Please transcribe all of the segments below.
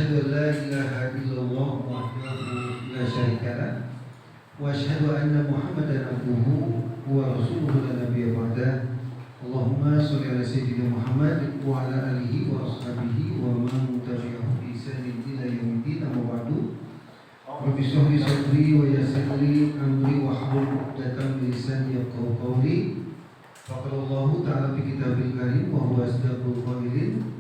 asyhadu an la ilaha illallah wahdahu la syarika lah wa asyhadu anna Muhammadan abduhu wa rasuluhu la nabiyya ba'dah. Allahumma shalli ala sayyidina Muhammad wa ala alihi wa ashabihi wa man tabi'ahu bi ihsanin ila yaumil din. Amma ba'du. Rabbi shrah li sadri wa yassir li amri wa hlul 'uqdatam min lisani yafqahu qawli. Faqala Allah ta'ala fi kitabil karim wa huwa asdaqul qailin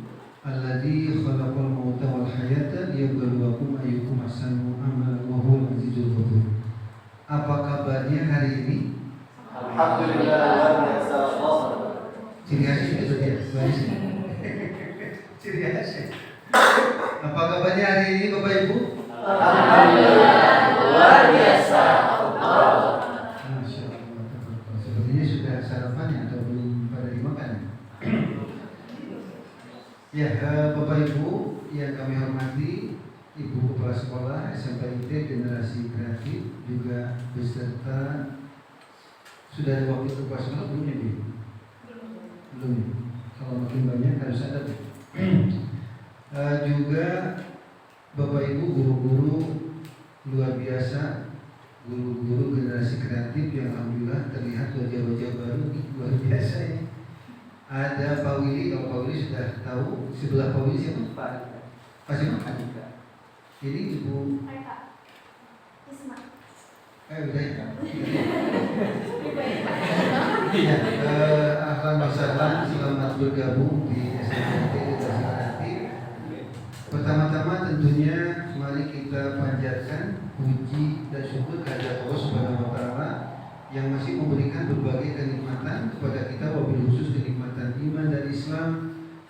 alladzi khalaqal mauta wal hayata liyabluwakum ayyukum ahsanu amalan wa huwal azizul ghafur. Apa kabarnya hari ini? Alhamdulillah luar biasa. Ciri khasnya itu dia, baris. Ciri khasnya. Apa kabarnya hari ini Bapak Ibu? Alhamdulillah luar biasa. Masya Allah. Sepertinya sudah sarapan atau belum pada dimakan? Ya, Bapak Ibu yang kami hormati, Ibu Kepala Sekolah SMPIT Generasi Kreatif juga beserta sudah ada wakil kepala sekolah belum ya Bu? Belum. Kalau makin banyak harus ada. Juga Bapak Ibu guru-guru luar biasa, guru-guru generasi kreatif yang alhamdulillah terlihat wajah-wajah baru luar biasa ini. Ada Pak Willy, kalau Pak Willy sudah tahu sebelah Pak Willy siapa? Pak siapa? Ini Ibu Isma. Udah ya. Iya, ahlan wa sahlan, selamat bergabung di SMPT Generasi Kreatif. Pertama-tama tentunya mari kita panjatkan puji dan syukur kehadirat Allah Subhanahu wa taala yang masih memberikan berbagai kenikmatan kepada kita, wabil khusus kenikmatan iman dan Islam,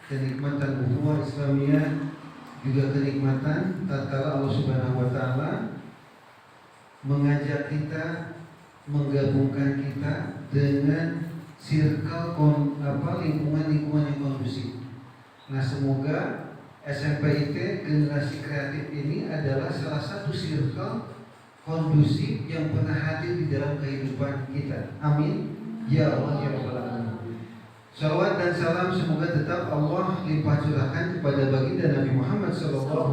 kenikmatan ukhuwah Islamiyah, juga kenikmatan tatkala Allah Subhanahu wa taala mengajak kita, menggabungkan kita dengan circle lingkungan-lingkungan yang kondusif. Nah, semoga SMPIT Generasi Kreatif ini adalah salah satu circle kondusif yang pernah hadir di dalam kehidupan kita. Amin. Ya Allah ya Rabbal Alamin. Salawat dan salam semoga tetap Allah limpah curahkan kepada baginda Nabi Muhammad SAW,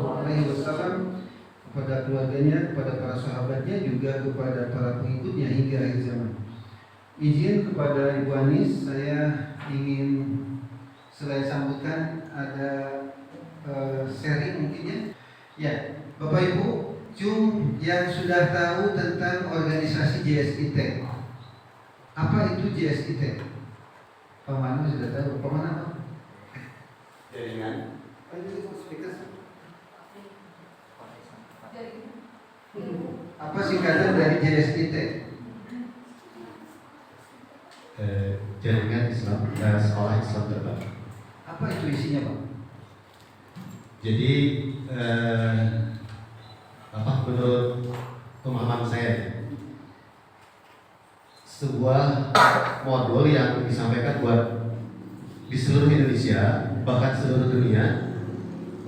kepada keluarganya, kepada para sahabatnya, juga kepada para pengikutnya hingga akhir zaman. Izin kepada Ibu Anis, saya ingin selain sambutan ada sharing mungkin ya. Bapak Ibu, cum yang sudah tahu tentang organisasi JSIT. Apa itu JSIT? Pak Manu sudah tahu. Pak Manu apa? Jaringan. Apa singkatan dari JSIT? Jaringan Islam, Sekolah Islam Terbaru. Apa itu isinya, Pak? Jadi menurut pemahaman saya, sebuah modul yang disampaikan buat di seluruh Indonesia, bahkan seluruh dunia,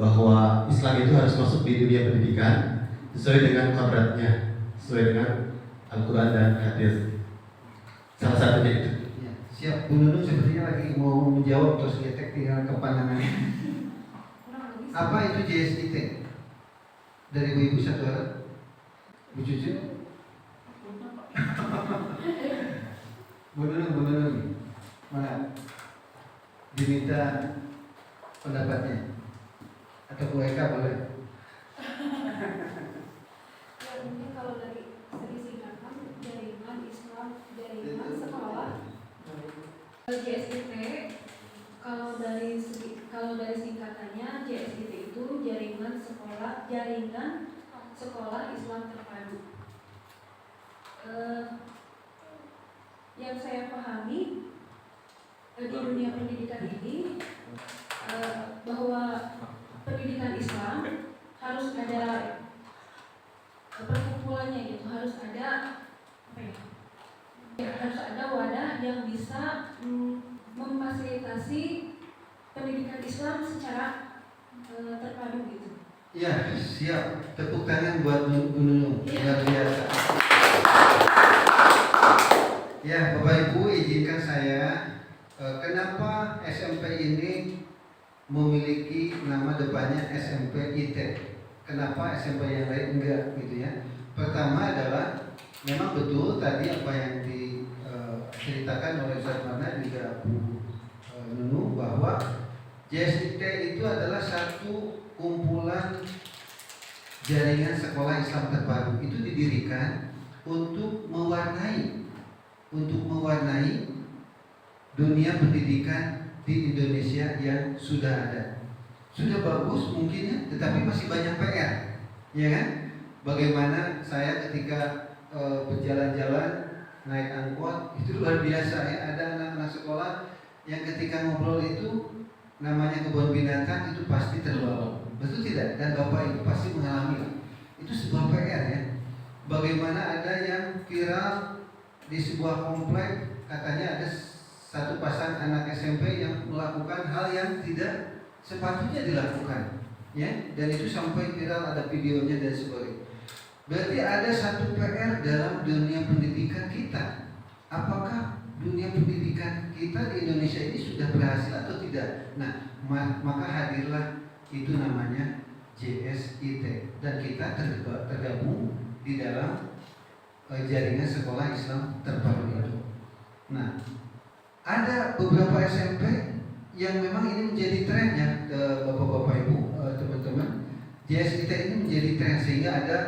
bahwa Islam itu harus masuk di dunia pendidikan sesuai dengan kodratnya, sesuai dengan Al-Quran dan Hadis. Salah satunya itu. Ya, siap. Bu Nunung sepertinya lagi mau menjawab, terus ngetek tinggal kepanjangan. Apa itu JSIT? Dari ibu satu orang, Bu Cucu. Bu Nunung, mana? Diminta pendapatnya. Atau Bu Eka boleh? Ya mungkin kalau dari segi singkatan jaringan Islam, jaringan sekolah. JSIT kalau dari singkatannya JSIT itu jaringan sekolah Islam terpadu. Yang saya pahami di dunia pendidikan ini bahwa pendidikan Islam harus ada perkumpulannya, gitu, harus ada harus ada wadah yang bisa memfasilitasi pendidikan Islam secara terpadu gitu. Ya, siap. Tepuk tangan buat Bu Nunung. Luar biasa. Ya, Bapak Ibu, izinkan saya kenapa SMP ini memiliki nama depannya SMP IT. Kenapa SMP yang lain enggak gitu ya? Pertama adalah memang betul tadi apa yang diceritakan oleh Ustaz Marna juga Bu Nunu bahwa JSIT itu adalah satu kumpulan jaringan sekolah Islam terpadu. Itu didirikan untuk mewarnai dunia pendidikan di Indonesia yang sudah ada. Sudah bagus mungkin ya, tetapi masih banyak PR, ya kan? Bagaimana saya ketika berjalan-jalan naik angkot itu luar biasa ya, ada anak-anak sekolah yang ketika ngobrol itu namanya kebun binatang itu pasti terbawa, betul tidak? Dan bapak itu pasti mengalami itu sebuah PR ya. Bagaimana ada yang viral di sebuah komplek, katanya ada satu pasang anak SMP yang melakukan hal yang tidak sepatutnya dilakukan, ya, dan itu sampai viral, ada videonya dan sebagainya. Berarti ada satu PR dalam dunia pendidikan kita. Apakah dunia pendidikan kita di Indonesia ini sudah berhasil atau tidak? Nah, maka hadirlah itu namanya JSIT dan kita tergabung di dalam jaringan sekolah Islam terpadu itu. Nah, ada beberapa SMP yang memang ini menjadi tren ya, bapak-bapak ibu, teman-teman. JSIT ini menjadi tren sehingga ada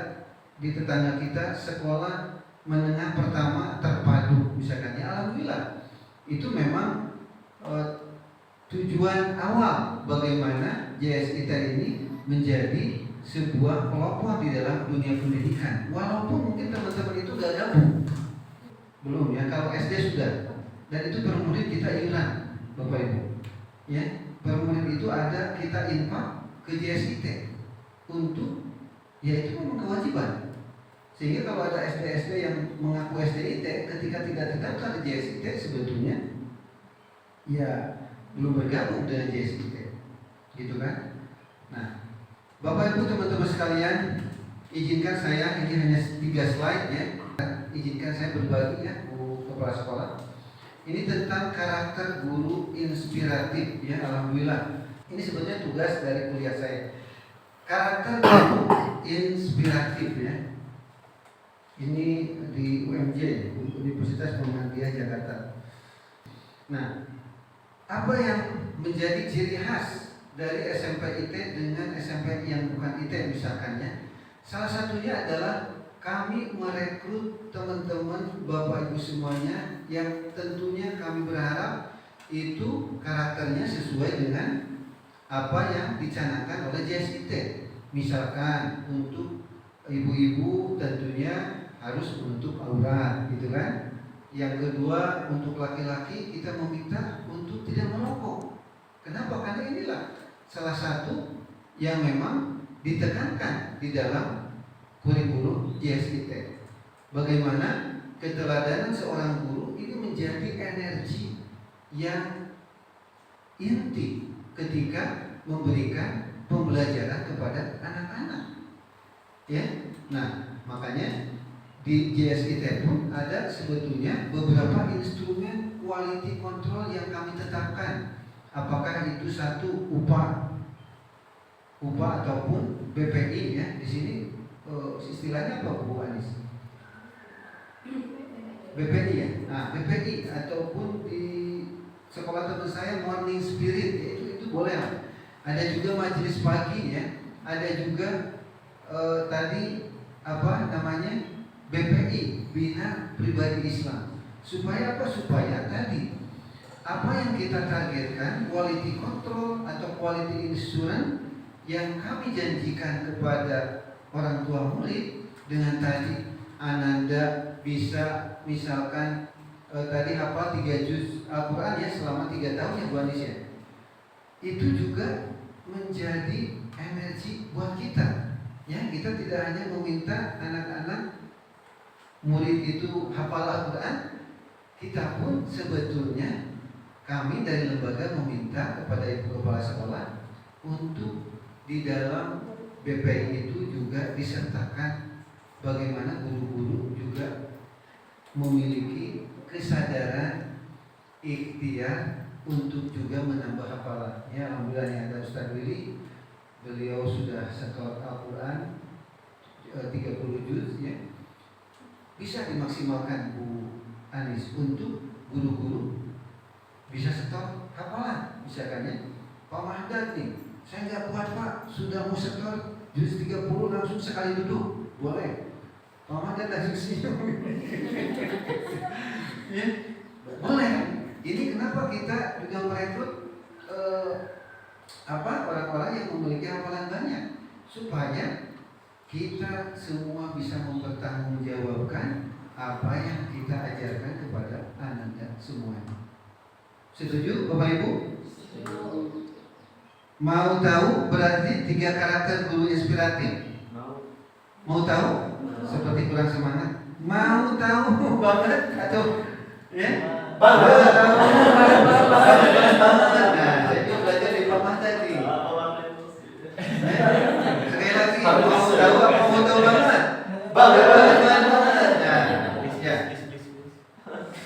di tetangga kita sekolah menengah pertama terpadu misalkan ya, alhamdulillah itu memang tujuan awal bagaimana JSIT ini menjadi sebuah pelopor di dalam dunia pendidikan. Walaupun mungkin teman-teman itu gak gabung, belum ya, kalau SD sudah, dan itu per murid kita iuran, bapak ibu. Ya, per murid itu ada kita infak ke JSIT untuk, ya itu memang kewajiban. Sehingga kalau ada SD-SD yang mengaku SDIT ketika tidak terdaftar di JSIT sebetulnya ya belum bergabung dengan JSIT, gitu kan? Nah, bapak ibu teman-teman sekalian, izinkan saya, ini hanya 3 slide ya, izinkan saya berbagi ya, Bu Kepala Sekolah. Ini tentang karakter guru inspiratif ya, alhamdulillah. Ini sebenarnya tugas dari kuliah saya. Karakter guru inspiratif ya. Ini di UMJ, Universitas Muhammadiyah Jakarta. Nah, apa yang menjadi ciri khas dari SMP IT dengan SMP yang bukan IT misalkan ya? Salah satunya adalah kami merekrut teman-teman Bapak Ibu semuanya yang tentunya kami berharap itu karakternya sesuai dengan apa yang dicanangkan oleh JSIT. Misalkan untuk ibu-ibu tentunya harus menutup aurat, gitu kan? Yang kedua untuk laki-laki kita meminta untuk tidak merokok. Kenapa? Karena inilah salah satu yang memang ditekankan di dalam kurikulum JSIT. Bagaimana keteladanan seorang guru ini menjadi energi yang inti ketika memberikan pembelajaran kepada anak-anak. Ya, nah makanya di JSIT pun ada sebetulnya beberapa instrumen quality control yang kami tetapkan. Apakah itu satu upah ataupun BPI ya, di sini istilahnya apa Bu Anis? BPI ya. Nah, BPI ataupun di sekolah teman saya morning spirit ya, itu boleh. Ada juga majelis pagi ya. Ada juga tadi apa namanya? BPI, Bina Pribadi Islam. Supaya apa? Supaya tadi apa yang kita targetkan, quality control atau quality insurance yang kami janjikan kepada orang tua murid dengan tadi Ananda bisa misalkan tadi hafal 3 juz Al-Quran ya selama 3 tahun ya Bu Anis ya. Itu juga menjadi energi buat kita. Ya, kita tidak hanya meminta anak-anak murid itu hafal Al-Quran, kita pun sebetulnya kami dari lembaga meminta kepada Ibu Kepala Sekolah untuk di dalam BPI itu juga disertakan bagaimana guru-guru juga memiliki kesadaran ikhtiar untuk juga menambah hafalan. Ya, alhamdulillah yang ada Ustaz Willy, beliau sudah setor Al-Quran 30 juz ya. Bisa dimaksimalkan Bu Anis untuk guru-guru bisa setor hafalan, misalkan ya. Pak Mahdan nih, saya nggak kuat Pak, sudah mau setor juz 30 langsung sekali duduk, boleh? Pak Mahdan langsung senyum. Ya, boleh. Ini kenapa kita juga merekrut orang-orang yang memiliki hafalan banyak, supaya kita semua bisa mempertanggungjawabkan apa yang kita ajarkan kepada anak semuanya. Setuju Bapak Ibu? Mau tahu berarti 3 karakter guru inspiratif? Mau tahu? Seperti kurang semangat. Mau tahu banget atau ya? Banget. Nah, saya juga belajar di Pak Mah tadi. Sekali lagi, mau tahu apa mau tahu banget? Banget. Nah, ya.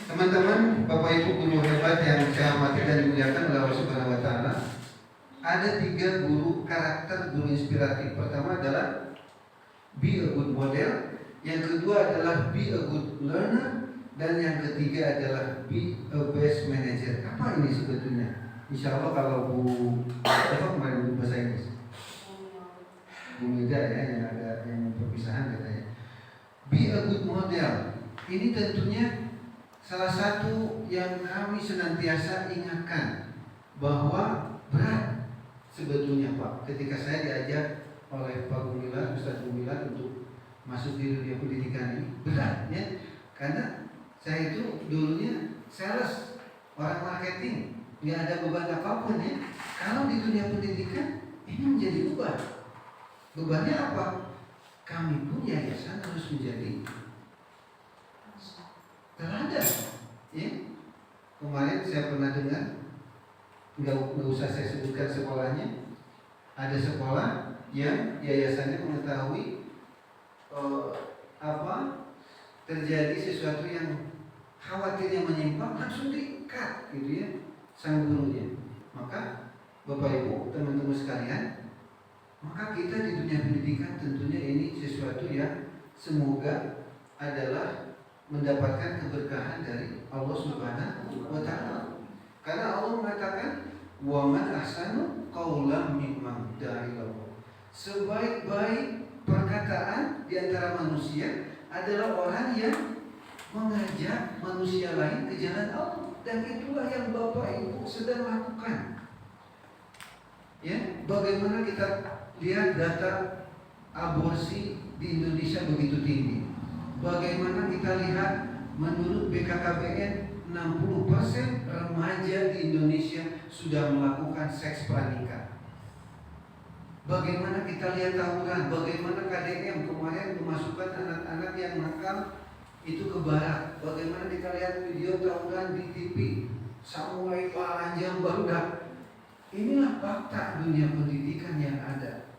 Teman-teman, Bapak Ibu guru hebat yang saya hormati dan dimuliakan oleh Allah Subhanahu wa taala. Ada 3 guru karakter guru inspiratif. Pertama adalah be a good model, yang kedua adalah be a good learner, dan yang ketiga adalah be a best manager. Apa ini sebetulnya? Insya Allah kalau Bu apa kemarin bahasa Inggris, Bu Mida ya yang ada yang perpisahan katanya. Be a good model. Ini tentunya salah satu yang kami senantiasa ingatkan bahwa berat sebetulnya Pak. Ketika saya diajak oleh Pak Gumilar, Ustaz Gumilar untuk masuk di dunia pendidikan ini berat ya, karena saya itu dulunya sales, orang marketing, nggak ada beban apapun ya. Kalau di dunia pendidikan ini menjadi beban. Bebannya apa? Kami pun yayasan harus menjadi teladan. Ya. Kemarin saya pernah dengar, nggak usah saya sebutkan sekolahnya. Ada sekolah yang yayasannya mengetahui terjadi sesuatu yang khawatirnya menyimpang, langsung di-cut gitu ya sang gurunya. Maka Bapak Ibu, teman-teman sekalian, maka kita di dunia pendidikan tentunya ini sesuatu yang semoga adalah mendapatkan keberkahan dari Allah Subhanahu wa taala. Karena Allah mengatakan wa man ahsanu qaulan mimman da'a ilallah. Sebaik-baik perkataan di antara manusia adalah orang yang mengajak manusia lain ke jalan Allah, dan itulah yang Bapak Ibu sedang lakukan. Ya, bagaimana kita lihat data aborsi di Indonesia begitu tinggi. Bagaimana kita lihat menurut BKKBN 60% remaja di Indonesia sudah melakukan seks pranikah. Bagaimana kita lihat tawuran, bagaimana KDM kemarin memasukkan anak-anak yang nakal itu ke barak. Bagaimana kita lihat video tawuran di TV, samurai Palanjang Bangga. Inilah fakta dunia pendidikan yang ada.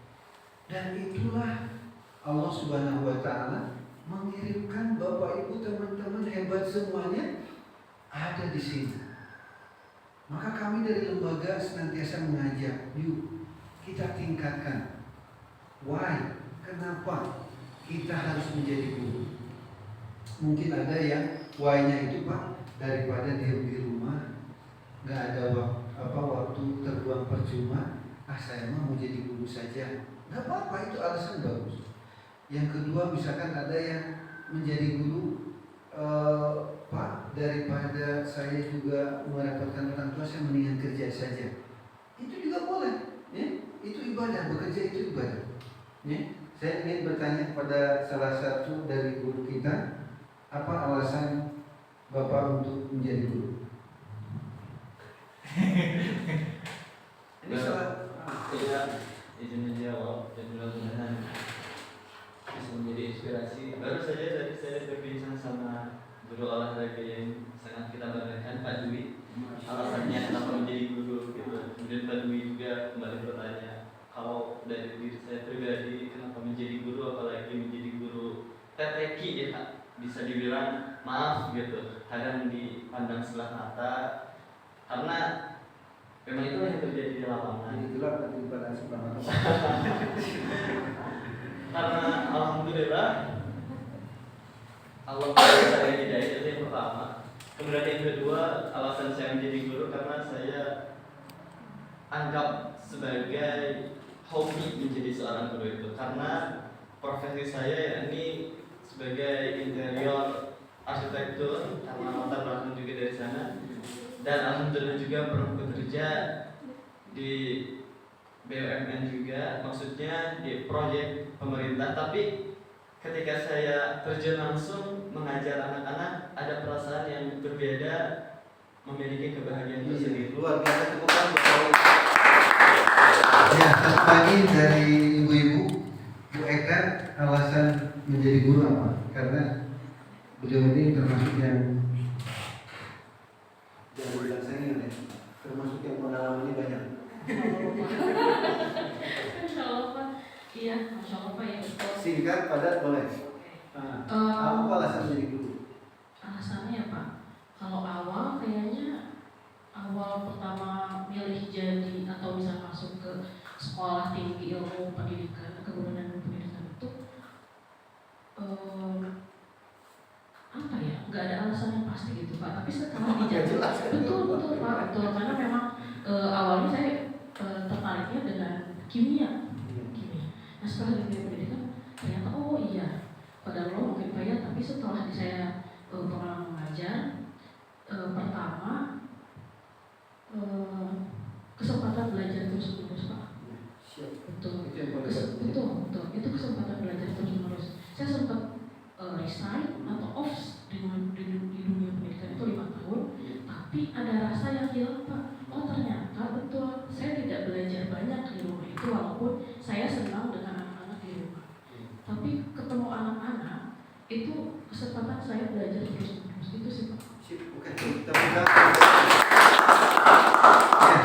Dan itulah Allah Subhanahu wa taala mengirimkan Bapak Ibu teman-teman hebat semuanya ada di sini. Maka kami dari lembaga senantiasa mengajak, yuk kita tingkatkan. Why? Kenapa kita harus menjadi guru? Mungkin ada yang why-nya itu Pak, daripada diam di rumah, nggak ada waktu terbuang percuma. Saya mau jadi guru saja. Nggak apa-apa, itu alasan bagus. Yang kedua, misalkan ada yang menjadi guru, Pak, daripada saya juga merepotkan orang tua, saya mendingan kerja saja. Itu juga boleh. Ya? Itu ibadah, bekerja itu ibadah. Ya? Saya ingin bertanya kepada salah satu dari guru kita, apa alasan Bapak untuk menjadi guru? Ini salah. Saya izin menjawab dan mudah-mudahan bisa menjadi inspirasi. Baru saja tadi saya berbincang sama guru olahraga yang sangat kita banggakan, Pak Dwi. Alasannya kenapa menjadi guru gitu. Kemudian Pak Dwi juga kembali bertanya, kalau dari diri saya pribadi kenapa menjadi guru, apalagi menjadi guru TTQ ya Pak, bisa dibilang maaf gitu, kadang dipandang sebelah mata karena memang itu yang terjadi di lapangan. Jadi gelap nanti pada sebelah. Karena alhamdulillah Allah beri saya hidayah, itu yang pertama. Kemudian yang kedua, alasan saya menjadi guru karena saya anggap sebagai hobi menjadi seorang guru itu, karena profesi saya ini sebagai interior arsitektur, karena latar belakang juga dari sana, dan alhamdulillah juga pernah bekerja di BUMN juga, maksudnya di proyek pemerintah. Tapi ketika saya terjun langsung mengajar anak-anak, ada perasaan yang berbeda, memiliki kebahagiaan tersendiri. Luar biasa, tepukan buat saya. Ya, satu lagi dari ibu-ibu, Bu Eka, alasan menjadi guru apa? Karena beliau ini termasuk yang jangan bilang saya ya, termasuk yang pengalamannya banyak. Masya Allah Pak. Iya, Masya Allah Pak, ya betul. Singkat, padat, boleh. Apa alasan menjadi guru? Alasannya ya Pak, kalau awal kayaknya awal pertama milih jadi atau bisa masuk ke sekolah tinggi ilmu pendidikan, keguruan dan pendidikan itu apa ya, nggak ada alasan yang pasti gitu Pak. Tapi setelah dijajah, betul Pak, betul, karena memang awalnya saya tertariknya dengan kimia. Nah setelah di dunia pendidikan ternyata oh iya, padahal lo mungkin payah, tapi setelah saya pengalaman mengajar, pertama kesempatan belajar terus menerus Pak. Betul. Betul. Itu kesempatan belajar terus menerus. Saya sempat resign atau off di dunia pendidikan itu 5 tahun, tapi ada rasa yang hilang Pak. Oh ternyata betul, saya tidak belajar banyak di rumah itu, walaupun saya senang dengan anak-anak di rumah. Tapi ketemu anak-anak itu kesempatan saya belajar terus menerus. Itu sih Pak. Bukan kita buka. Ya,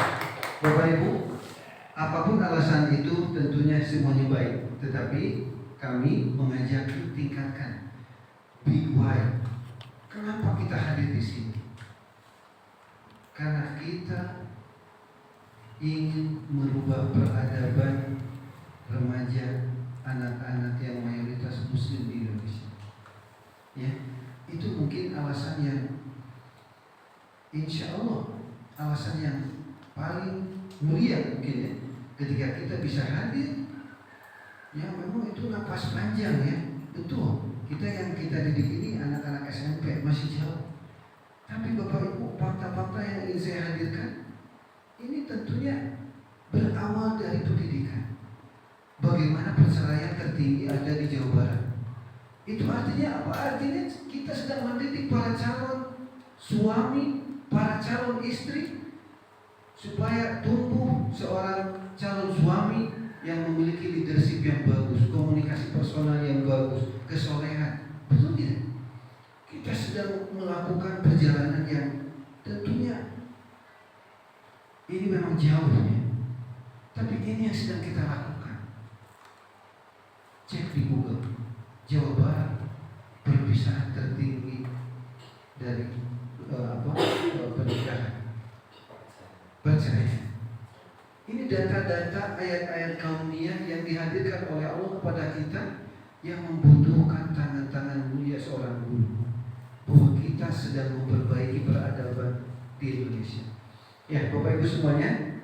Bapak Ibu, apapun alasan itu tentunya semuanya baik, tetapi kami mengajak tingkatkan big why. Kenapa kita hadir di sini? Karena kita ingin merubah peradaban remaja, anak-anak yang mayoritas Muslim di Indonesia. Ya, itu mungkin alasan yang insya Allah alasan yang paling mulia mungkin ya. Ketika kita bisa hadir, ya memang itu napas panjang ya. Betul. Kita yang kita didik ini anak-anak SMP masih jauh. Tapi Bapak Ibu, fakta-fakta yang ingin saya hadirkan ini tentunya berawal dari pendidikan. Bagaimana perceraian tertinggi ada di Jawa Barat. Itu artinya apa? Artinya kita sedang mendidik para calon suami, para calon istri, supaya tumbuh seorang calon suami yang memiliki leadership yang bagus, komunikasi personal yang bagus, kesolehan. Betul tidak? Kita sedang melakukan perjalanan yang tentunya ini memang jauh ya. Tapi ini yang sedang kita lakukan. Cek di Google, Jawa Barat perpisahan tertinggi dari pernikahan, perceraian. Ini data-data ayat-ayat kauniyah yang dihadirkan oleh Allah kepada kita, yang membutuhkan tangan-tangan mulia seorang guru, bahwa kita sedang memperbaiki peradaban di Indonesia. Ya, Bapak Ibu semuanya,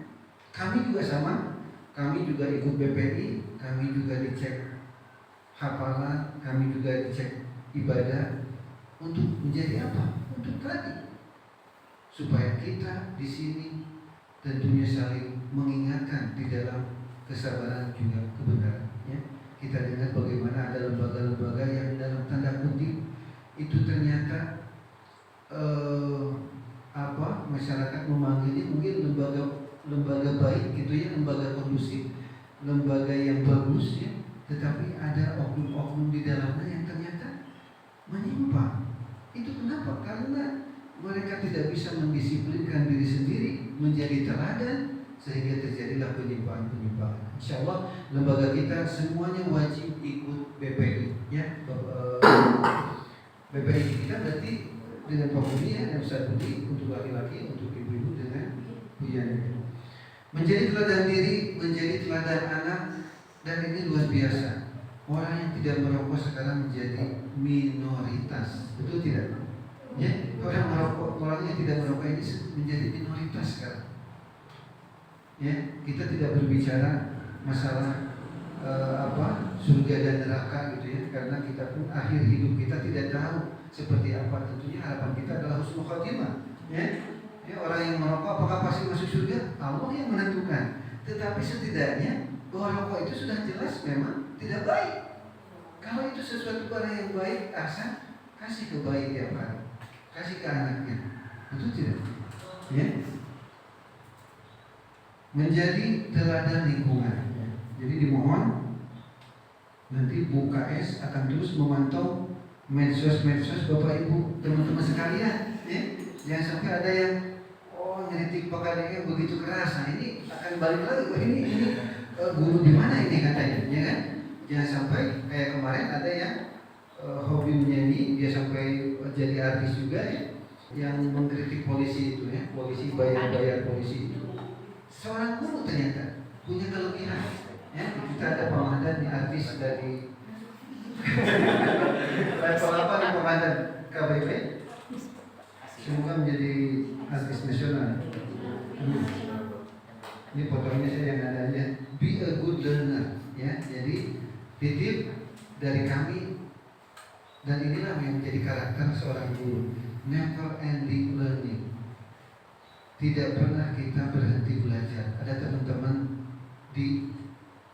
kami juga sama, kami juga ikut BPI, kami juga dicek hafalan, kami juga dicek ibadah. Untuk menjadi apa? Untuk tadi, supaya kita di sini tentunya saling mengingatkan di dalam kesabaran juga kebenaran. Ya. Kita dengar bagaimana ada lembaga-lembaga yang dalam tanda kutip itu ternyata masyarakat memanggilnya mungkin lembaga baik gitu ya, lembaga kondusif, lembaga yang bagus ya, tetapi ada oknum-oknum di dalamnya yang ternyata menyimpang. Itu kenapa? Karena mereka tidak bisa mendisiplinkan diri sendiri menjadi teladan, sehingga terjadilah penyimpangan-penyimpangan. Insya Allah lembaga kita semuanya wajib ikut BPI ya. BPI kita berarti dengan Pak Budi ya, dan Ustaz Budi untuk laki-laki, untuk ibu-ibu dengan Bu Yani. Menjadi teladan diri, menjadi teladan anak, dan ini luar biasa. Orang yang tidak merokok sekarang menjadi minoritas, betul tidak? Ya, orang yang tidak merokok ini menjadi minoritas sekarang. Ya, kita tidak berbicara masalah surga dan neraka gitu ya, karena kita pun akhir hidup kita tidak tahu seperti apa. Tentunya harapan kita adalah husnul khotimah. Ya, orang yang merokok apakah pasti masuk surga? Allah yang menentukan. Tetapi setidaknya bahwa rokok itu sudah jelas memang tidak baik. Kalau itu sesuatu barang yang baik, kasih ke bayi tiap hari, kasih ke anaknya, betul tidak? Ya. Menjadi teladan lingkungan. Jadi dimohon nanti Bu KS akan terus memantau medsos Bapak Ibu teman-teman sekalian. Ya. Jangan sampai ada yang ngeritik pakaiannya begitu keras. Nah ini akan balik lagi. Ini guru di mana ini katanya, ya kan? Jangan sampai kayak kemarin ada yang hobi menyanyi, dia sampai jadi artis juga ya, yang mengkritik polisi itu ya, polisi bayar polisi itu. Seorang guru ternyata punya kelebihan. Ya, kita ada Pamadan nih, artis dari level apa nih Pamadan KBP? Semoga menjadi artis nasional. Ini fotonya saya yang adanya. Be a good learner, ya. Jadi titip dari kami, dan inilah yang menjadi karakter seorang guru. Never ending learning. Tidak pernah kita berhenti belajar. Ada teman-teman di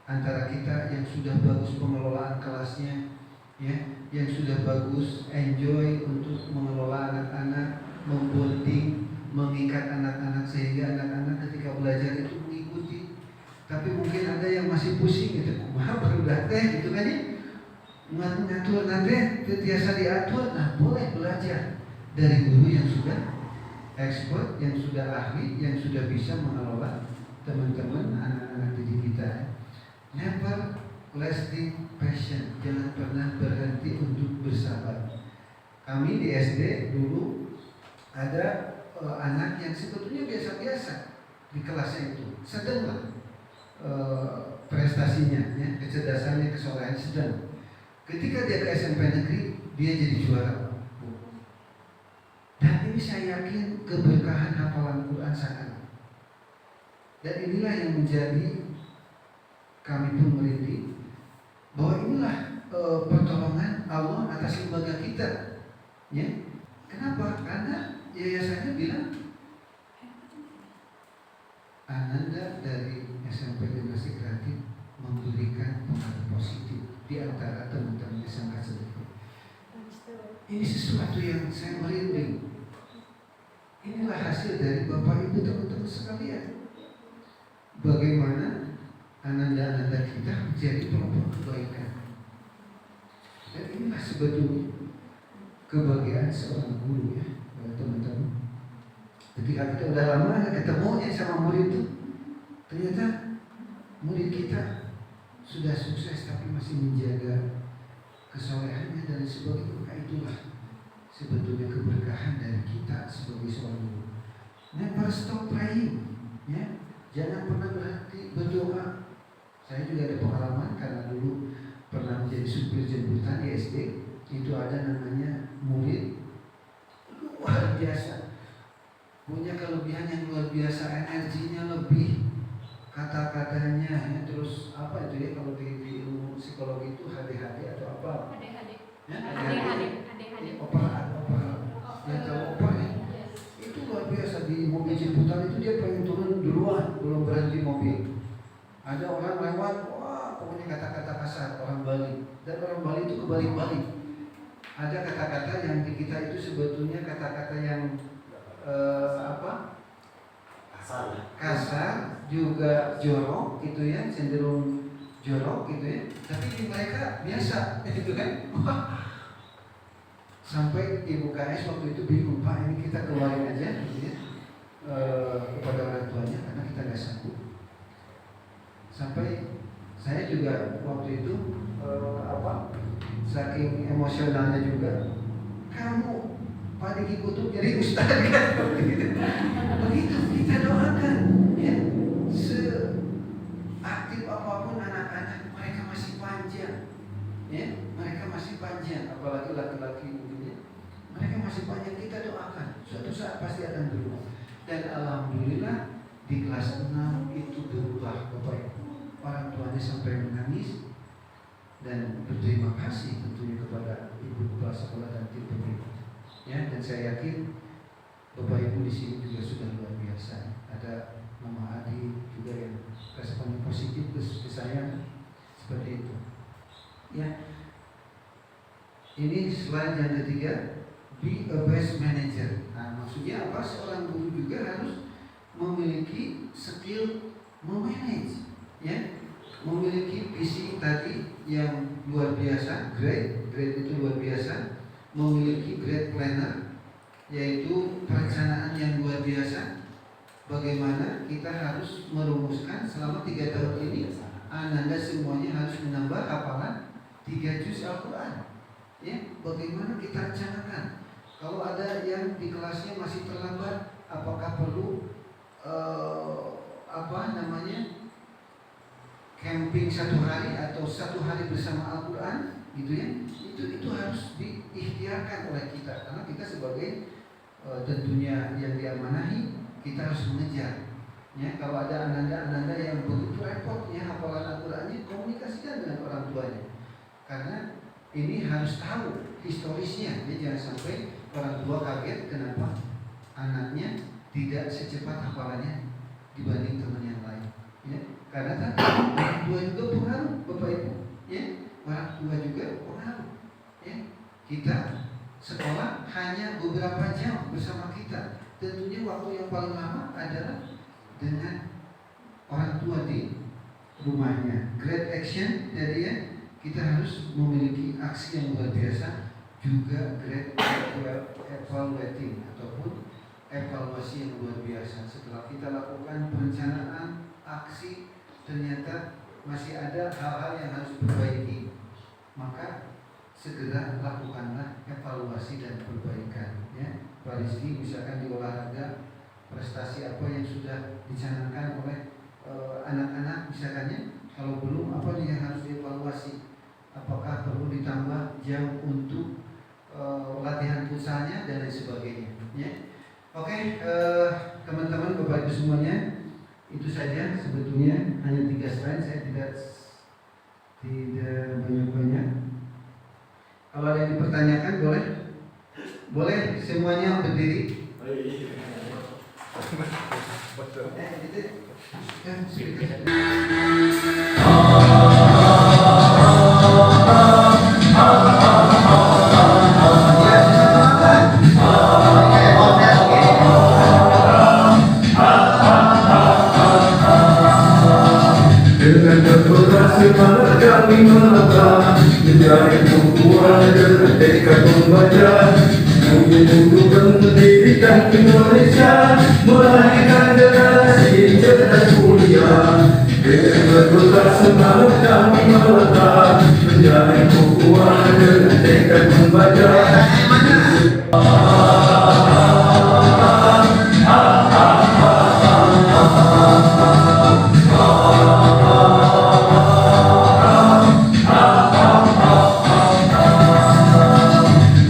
antara kita yang sudah bagus pengelolaan kelasnya, ya, yang sudah bagus enjoy untuk mengelola anak-anak, membonding, mengikat anak-anak sehingga anak-anak ketika belajar itu mengikuti. Tapi mungkin ada yang masih pusing gitu, kumaha baru teh gitu kan ya, ngatur nanti tiasa diatur. Nah, boleh belajar dari guru yang sudah expert, yang sudah ahli, yang sudah bisa mengelola teman-teman anak-anak didik kita. Never lasting passion, jangan pernah berhenti untuk bersabar. Kami di SD dulu ada anak yang sebetulnya biasa-biasa di kelasnya itu, sedanglah prestasinya, ya, kecerdasannya, kesolehan sedang. Ketika dia ke SMP negeri, dia jadi juara. Dan ini saya yakin keberkahan hafalan Quran sangat. Dan inilah yang menjadi kami pun merintih bahwa inilah pertolongan Allah atas lembaga kita. Ya, kenapa? Karena yayasannya bilang Ananda dari SMP Generasi Kreatif memberikan pengaruh positif di antara teman-teman SMK sedikit. Ini sesuatu yang saya merinding. Inilah hasil dari Bapak Ibu teman-teman sekalian. Bagaimana ananda-ananda kita menjadi kelompok kebaikan. Dan inilah sebetulnya kebahagiaan seorang guru ya, teman-teman. Ketika kita udah lama gak ketemu ya sama murid itu, ternyata murid kita sudah sukses tapi masih menjaga kesolehannya dan sebagainya. Maka itulah sebetulnya keberkahan dari kita sebagai seorang guru. Never stop praying, ya. Jangan pernah berhenti berdoa. Saya juga ada pengalaman karena dulu pernah menjadi supir jemputan di SD. Itu ada namanya murid luar biasa, punya kelebihan yang luar biasa, energinya lebih, kata-katanya ya, terus apa itu ya kalau di ilmu psikologi itu HDHD atau apa? HDHD. Opera. Ya tahu opera ya? Itu luar biasa. Di mobil jemputan itu dia pengen turun duluan, belum berhenti mobil. Ada orang lewat, wah pokoknya kata-kata kasar orang Bali. Dan orang Bali itu kebalik-balik. Ada kata-kata yang di kita itu sebetulnya kata-kata yang kasar, juga jorok gitu ya, cenderung jorok gitu ya. Tapi di mereka biasa gitu kan. Sampai Ibu KS waktu itu bingung, Pak ini kita keluarin aja gitu ya, kepada orang tuanya karena kita nggak sanggup. Sampai saya juga waktu itu saking emosionalnya juga, kamu Pak Diki Kutub jadi ustaz kan begitu. Begitu kita doakan ya, apalagi laki-laki mungkin ya, mereka masih banyak kita doakan, suatu saat pasti akan berubah. Dan alhamdulillah di kelas 6 itu berubah Bapak Ibu. Orang tuanya sampai menangis dan berterima kasih tentunya kepada ibu kepala sekolah dan tim pendidik. Ya, dan saya yakin Bapak Ibu di sini juga sudah luar biasa. Ada Mama Adi juga yang responnya positif ke saya seperti itu. Ya, ini slide yang ketiga, be a best manager. Nah, maksudnya apa? Seorang guru juga harus memiliki skill memanage, ya, memiliki visi tadi yang luar biasa, grade itu luar biasa, memiliki grade planner, yaitu perencanaan yang luar biasa. Bagaimana kita harus merumuskan selama 3 tahun ini, Ananda semuanya harus menambah hafalan 3 juz Al-Quran. Ya, bagaimana kita rencanakan? Kalau ada yang di kelasnya masih terlambat, apakah perlu camping 1 hari atau 1 hari bersama Al-Quran, gitu ya? Itu harus diikhtiarkan oleh kita, karena kita sebagai tentunya yang diamanahi, kita harus mengejar. Ya, kalau ada ananda yang begitu repot ya hafalan Al-Qurannya, komunikasikan dengan orang tuanya, karena ini harus tahu historisnya. Ya, jangan sampai orang tua kaget kenapa anaknya tidak secepat hafalannya dibanding teman yang lain. Ya, karena kan orang tua juga pengaruh, Bapak Ibu. Ya, orang tua juga pengaruh. Ya, kita sekolah hanya beberapa jam bersama kita. Tentunya waktu yang paling lama adalah dengan orang tua di rumahnya. Great action, jadi ya, kita harus memiliki aksi yang luar biasa. Juga great evaluating ataupun evaluasi yang luar biasa. Setelah kita lakukan perencanaan aksi, ternyata masih ada hal-hal yang harus diperbaiki, maka segera lakukanlah evaluasi dan perbaikan. Ya, Pak Rizky, misalkan di olahraga prestasi apa yang sudah dicanangkan oleh anak-anak, misalkannya kalau belum apa yang harus dievaluasi, apakah perlu ditambah jam untuk latihan futsalnya dan lain sebagainya. Ya. Oke, teman-teman, Bapak Ibu semuanya, itu saja sebetulnya, hanya 3 slide, saya tidak banyak-banyak. Kalau ada yang dipertanyakan boleh semuanya berdiri. Dengan keberas semangat kami melangkah menjadi kumpulan dengan tekad membaca, menyembuhkan pendidikan Indonesia, melahirkan generasi cerdas mulia. Dengan keberas semangat kami melangkah menjadi kumpulan dengan tekad membaca.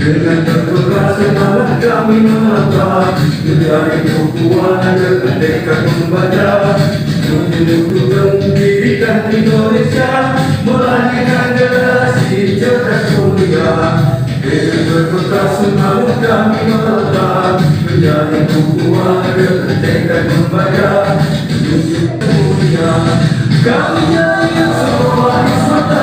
Dengan keberas semangat kami melangkah menjadi kumpulan dengan tekad membaca, menyembuhkan pendidikan Indonesia, melahirkan generasi cerdas mulia. Dengan keberas semangat kami melangkah menjadi kumpulan dengan tekad membaca, menyembuhkan mulia. Kami yang semua di mata